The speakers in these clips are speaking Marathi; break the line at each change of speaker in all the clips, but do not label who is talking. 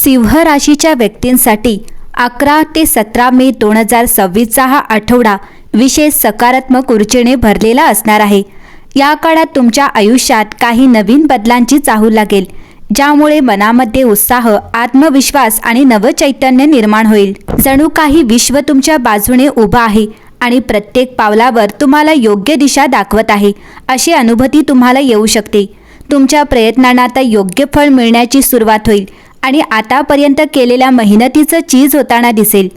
सिंह राशीच्या व्यक्तींसाठी 11 ते 17 मे 2026चा हा आठवडा विशेष सकारात्मक ऊर्जेने भरलेला असणार आहे। या काळात तुमच्या आयुष्यात काही नवीन बदलांची चाहूल लागेल, ज्यामुळे मनामध्ये उत्साह, आत्मविश्वास आणि नवचैतन्य निर्माण होईल। जणू काही विश्व तुमच्या बाजूने उभा आहे आणि प्रत्येक पावलावर तुम्हाला योग्य दिशा दाखवत आहे, अशी अनुभूती तुम्हाला येऊ शकते। तुमच्या प्रयत्नांना आता योग्य फळ मिळण्याची सुरुवात होईल आणि आतापर्यंत केलेल्या मेहनतीचं चीज होताना दिसेल।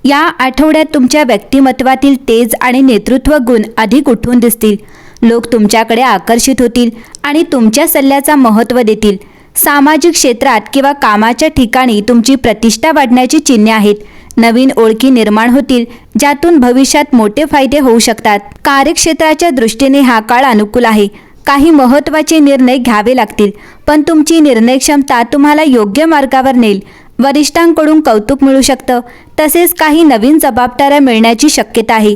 या आठवड्यात तुमच्या व्यक्तिमत्वातील तेज आणि नेतृत्व गुण अधिक उठून दिसतील। लोक तुमच्याकडे आकर्षित होतील आणि तुमच्या सल्ल्याचा महत्त्व देतील। सामाजिक क्षेत्रात किंवा कामाच्या ठिकाणी तुमची प्रतिष्ठा वाढण्याची चिन्हे आहेत। नवीन ओळखी निर्माण होतील, ज्यातून भविष्यात मोठे फायदे होऊ शकतात। कार्यक्षेत्राच्या दृष्टीने हा काळ अनुकूल आहे। काही महत्त्वाचे निर्णय घ्यावे लागतील, पण तुमची निर्णय क्षमता तुम्हाला योग्य मार्गावर नेईल। वरिष्ठांकडून कौतुक मिळू शकतं, तसेच काही नवीन जबाबदाऱ्या मिळण्याची शक्यता आहे।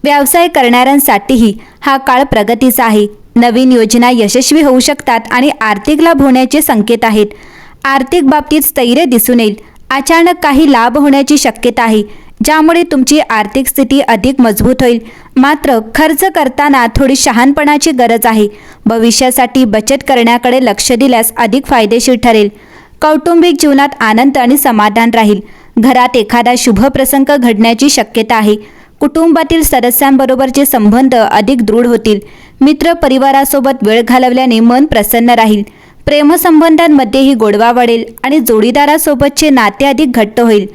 व्यवसाय करणाऱ्यांसाठीही हा काळ प्रगतीचा आहे। नवीन योजना यशस्वी होऊ शकतात आणि आर्थिक लाभ होण्याचे संकेत आहेत। आर्थिक बाबतीत स्थैर्य दिसून येईल। अचानक काही लाभ होण्याची शक्यता आहे, ज्यामुळे तुमची आर्थिक स्थिती अधिक मजबूत होईल। मात्र खर्च करताना थोडी शहाणपणाची गरज आहे। भविष्यासाठी बचत करण्याकडे लक्ष दिल्यास अधिक फायदेशीर ठरेल। कौटुंबिक जीवनात आनंद आणि समाधान राहील। घरात एखादा शुभ प्रसंग घडण्याची शक्यता आहे। कुटुंबातील सदस्यांबरोबरचे संबंध अधिक दृढ होतील। मित्र परिवारासोबत वेळ घालवल्याने मन प्रसन्न राहील। प्रेमसंबंधांमध्येही गोडवा वाढेल आणि जोडीदारासोबतचे नाते अधिक घट्ट होईल।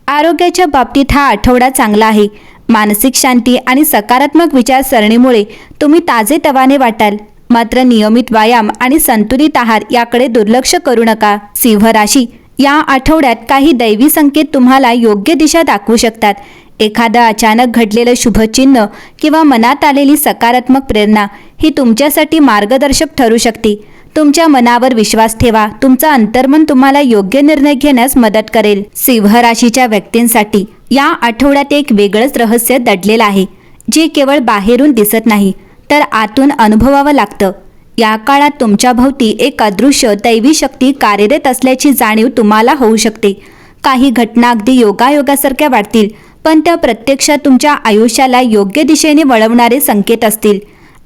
आरोग्याच्या बाबतीत हा आठवडा चांगला आहे। मानसिक शांती आणि सकारात्मक विचारसरणीमुळे तुम्ही ताजेतवाने वाटाल। मात्र नियमित व्यायाम आणि संतुलित आहार याकडे दुर्लक्ष करू नका। सिंह राशी, या आठवड्यात काही दैवी संकेत तुम्हाला योग्य दिशा दाखवू शकतात। एखादं अचानक घडलेलं शुभचिन्ह किंवा मनात आलेली सकारात्मक प्रेरणा ही तुमच्यासाठी मार्गदर्शक ठरू शकते। तुमच्या मनावर विश्वास ठेवा। तुमचं अंतर्मन तुम्हाला योग्य निर्णय घेण्यास मदत करेल। सिंह राशीच्या व्यक्तींसाठी या आठवड्यात एक वेगळंच रहस्य दडलेलं आहे, जे केवळ बाहेरून दिसत नाही, तर आतून अनुभवावं लागतं। या काळात तुमच्या भोवती एक अदृश्य दैवी शक्ती कार्यरत असल्याची जाणीव तुम्हाला होऊ शकते। काही घटना अगदी योगायोगासारख्या वाटतील, पण त्या प्रत्यक्षात तुमच्या आयुष्याला योग्य दिशेने वळवणारे संकेत असतील।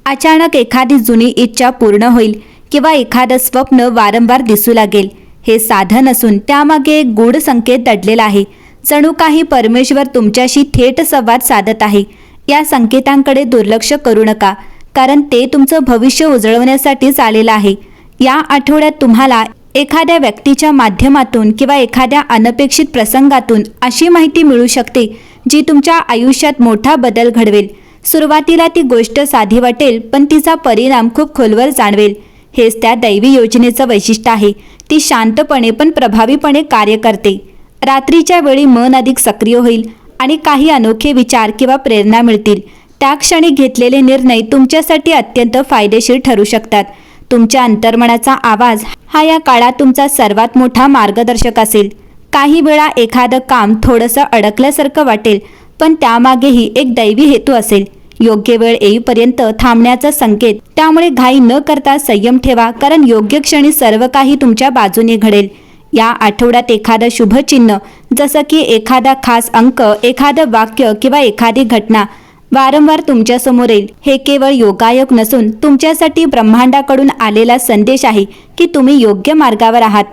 अचानक एखादी जुनी इच्छा पूर्ण होईल किंवा एखादं स्वप्न वारंवार दिसू लागेल। हे साधन असून त्यामागे एक गूढ संकेत दडलेला आहे। जणू काही परमेश्वर तुमच्याशी थेट संवाद साधत आहे। या संकेतांकडे दुर्लक्ष करू नका, कारण ते तुमचं भविष्य उजळवण्यासाठीच आलेलं आहे। या आठवड्यात तुम्हाला एखाद्या व्यक्तीच्या माध्यमातून किंवा एखाद्या अनपेक्षित प्रसंगातून अशी माहिती मिळू शकते, जी तुमच्या आयुष्यात मोठा बदल घडवेल। सुरुवातीला ती गोष्ट साधी वाटेल, पण तिचा परिणाम खूप खोलवर जाणवेल। हेच त्या दैवी योजनेचं वैशिष्ट्य आहे। ती शांतपणे पण प्रभावीपणे कार्य करते। रात्रीच्या वेळी मन अधिक सक्रिय होईल आणि काही अनोखे विचार किंवा प्रेरणा मिळतील। त्या क्षणी घेतलेले निर्णय तुमच्यासाठी अत्यंत फायदेशीर ठरू शकतात। तुमच्या अंतर्मनाचा आवाज हा या काळात तुमचा सर्वात मोठा मार्गदर्शक असेल। काही वेळा एखादं काम थोडंसं अडकल्यासारखं वाटेल, पण त्यामागेही एक दैवी हेतू असेल। योग्य वेळ येईपर्यंत थांबण्याचा संकेत। त्यामुळे घाई न करता संयम ठेवा, कारण योग्य क्षणी सर्व काही तुमच्या बाजूने घडेल। या आठवड्यात एखादं शुभचिन्ह, जसं की एखादा खास अंक, एखादं वाक्य किंवा एखादी घटना वारंवार तुमच्यासमोर येईल। हे केवळ योगायोग नसून तुमच्यासाठी ब्रह्मांडाकडून आलेला संदेश आहे की तुम्ही योग्य मार्गावर आहात।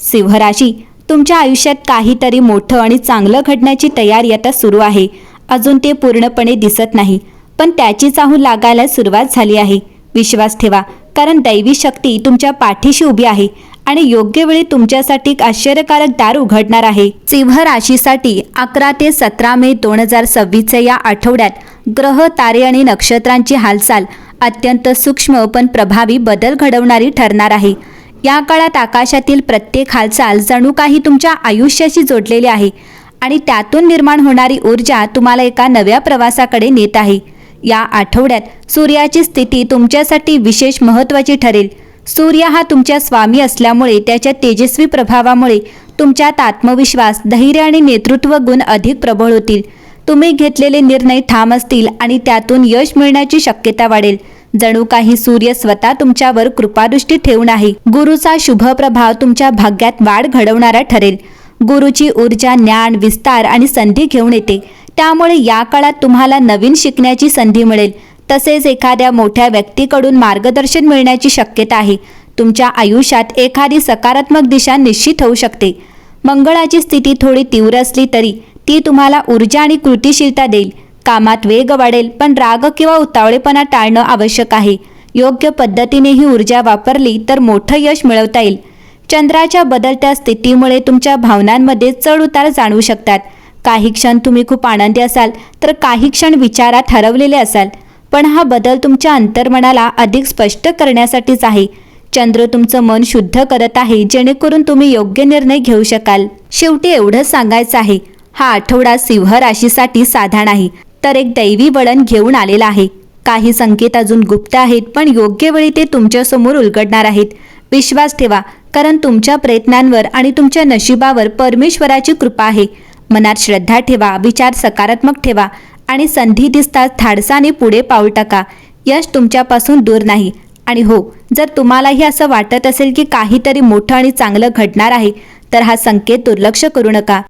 सिंह राशी, तुमच्या आयुष्यात काहीतरी मोठं आणि चांगलं घडण्याची तयारी आता सुरू आहे। अजून ते पूर्णपणे दिसत नाही, पण त्याची चाहूल लागायला सुरुवात झाली आहे। विश्वास ठेवा, कारण दैवी शक्ती तुमच्या पाठीशी उभी आहे आणि योग्य वेळी तुमच्यासाठी एक आश्चर्यकारक दार उघडणार आहे। सिंह राशीसाठी 11 ते 17 मे 2026 या आठवड्यात ग्रह, तारे आणि नक्षत्रांची हालचाल अत्यंत सूक्ष्म पण प्रभावी बदल घडवणारी ठरणार आहे। या काळात आकाशातील प्रत्येक हालचाल जणू काही तुमच्या आयुष्याशी जोडलेली आहे आणि त्यातून निर्माण होणारी ऊर्जा तुम्हाला एका नव्या प्रवासाकडे नेत आहे। या आठवड्यात सूर्याची स्थिती तुमच्यासाठी विशेष महत्त्वाची ठरेल। सूर्य हा तुमच्या स्वामी असल्यामुळे त्याच्या तेजस्वी प्रभावामुळे तुमच्यात आत्मविश्वास, धैर्य आणि नेतृत्व गुण अधिक प्रबळ होतील। तुम्ही घेतलेले निर्णय ठाम असतील आणि त्यातून यश मिळण्याची शक्यता वाढेल। जणू काही सूर्य स्वतः तुमच्यावर कृपादृष्टी ठेवून आहे. गुरुचा शुभ प्रभाव तुमच्या भाग्यात वाढ घडवणारा ठरेल. गुरुची ऊर्जा ज्ञान, विस्तार आणि संधी घेऊन येते. त्यामुळे या काळात तुम्हाला नवीन शिकण्याची संधी मिळेल. तसेच एखाद्या मोठ्या व्यक्तीकडून मार्गदर्शन मिळण्याची शक्यता आहे. तुमच्या आयुष्यात एखादी सकारात्मक दिशा निश्चित होऊ शकते. मंगळाची स्थिती थोडी तीव्र असली तरी ती तुम्हाला ऊर्जा आणि कृतिशीलता देईल. कामात वेग वाढेल, पण राग किंवा उतावळेपणा टाळणं आवश्यक आहे. योग्य पद्धतीने ही ऊर्जा वापरली तर मोठं यश मिळवता येईल. चंद्राच्या बदलत्या स्थितीमुळे तुमच्या भावनांमध्ये चढ-उतार जाणवू शकतात. काही क्षण तुम्ही खूप आनंदी असाल तर काही क्षण विचारात हरवलेले असाल. पण हा बदल तुमच्या अंतर्मनाला अधिक स्पष्ट करण्यासाठीच आहे. चंद्र तुमचं मन शुद्ध करत आहे, जेणेकरून तुम्ही योग्य निर्णय घेऊ शकाल. शेवटी एवढंच सांगायचं आहे, हा आठवडा सिंह राशीसाठी साधा नाही, तर एक दैवी वळण घेऊन आलेला आहे. काही संकेत अजून गुप्त आहेत, पण योग्य वेळी ते तुमच्यासमोर उलगडणार आहेत. विश्वास ठेवा, कारण तुमच्या प्रयत्नांवर आणि तुमच्या नशिबावर परमेश्वराची कृपा आहे. मनात श्रद्धा ठेवा, विचार सकारात्मक ठेवा आणि संधी दिसताच धाडसाने पुढे पाऊल टाका. यश तुमच्यापासून दूर नाही. आणि हो, जर तुम्हालाही असं वाटत असेल की काहीतरी मोठं आणि चांगलं घडणार आहे, तर हा संकेत दुर्लक्ष करू नका.